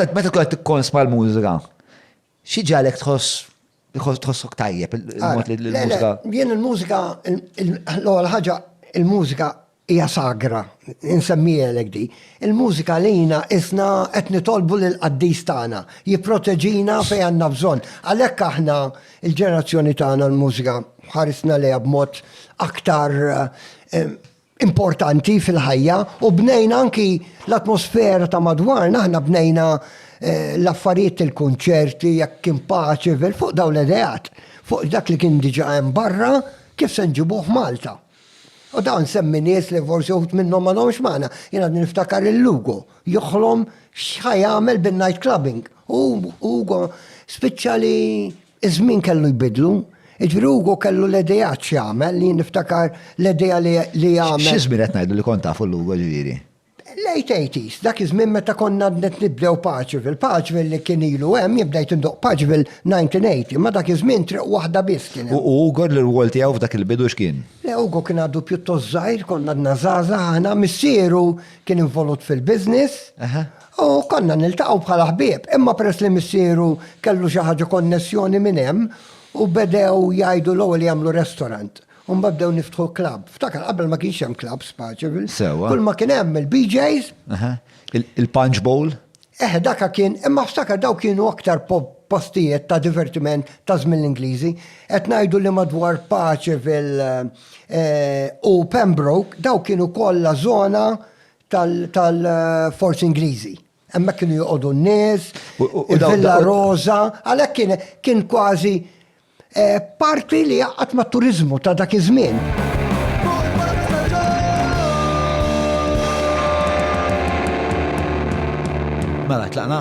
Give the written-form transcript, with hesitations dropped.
Meta tkun qed tikkonsma l-mużika, xi ġalek tħossok tajjeb il-mod li l-mużika. Jien il-mużika, l-ewwel ħaġa il-mużika hija sagra, insemmijek di. Il-mużika lina isna qed nitolbu lil qaddis tagħna, jipproteġina fejn għandna bżonn. Għalhekk aħna il-ġenerazzjoni tagħna l-mużika ħarisna lejha b'mod aktar importanti fil-ħajja u bnejna anki l-atmosfera ta' madwarna, aħna bnejna l-affarijiet il-kunċerti, jekk kien paċi fuq dawn l-ideat, fuq dak li kien diġà hemm barra, kif se nġibuh Malta. U dawn semmi nies li forsi uħut minnhom ma nomx magħna, jiena niftakar il-Lugo, joħlom x'ħajamel bin-night clubbing. Ugo speċjali iż-żmien kellu jbidlu, jiġri Ugo kellu l-idejat x'jagħmel li niftakar l-idea li jagħmel. Xi żmien qed ngħidu li kont tafu l-Lugo ġifieri? Late 80s, dak iż-żmien meta konna nibdew Paċiville. Paċiville li kien ilu hemm jibdejt indoq Paċiville 1980, ma dak iż-żmien triq waħda biss kien. U Ugo l-rwol tiegħu f'dak il-bidu x'kien? Le Ugo kien għadu pjuttost żgħir, konna għadna żgħażagħ aħna, missieru kien involut fil-business. U konna niltaqgħu bħala ħbieb, imma peress li missieru kellu xi ħaġa konnessjoni minn hemm u bedew jgħidu l-ewwel jagħmlu restaurant. Bdew niftħu klab. Ftakar qabel ma kienx hemm klabs Paċiville. Sewa. Kull ma kien hemm il-BJs. Il-Punch Bowl? Daka kien, imma ftakar daw kienu aktar postijiet ta' divertiment ta' żmien l-Ingliżi. Qed ngħidu li madwar Paċiville u Pembroke daw kienu kollha żona tal-Forzi Ingliżi. Hemmhekk kienu joqogħdu n-nies, il-Villa Rosa, għalhekk kien kważi parti li jaqgħat mat-turiżmu ta' dak iż-żmien. Mela tlaqna?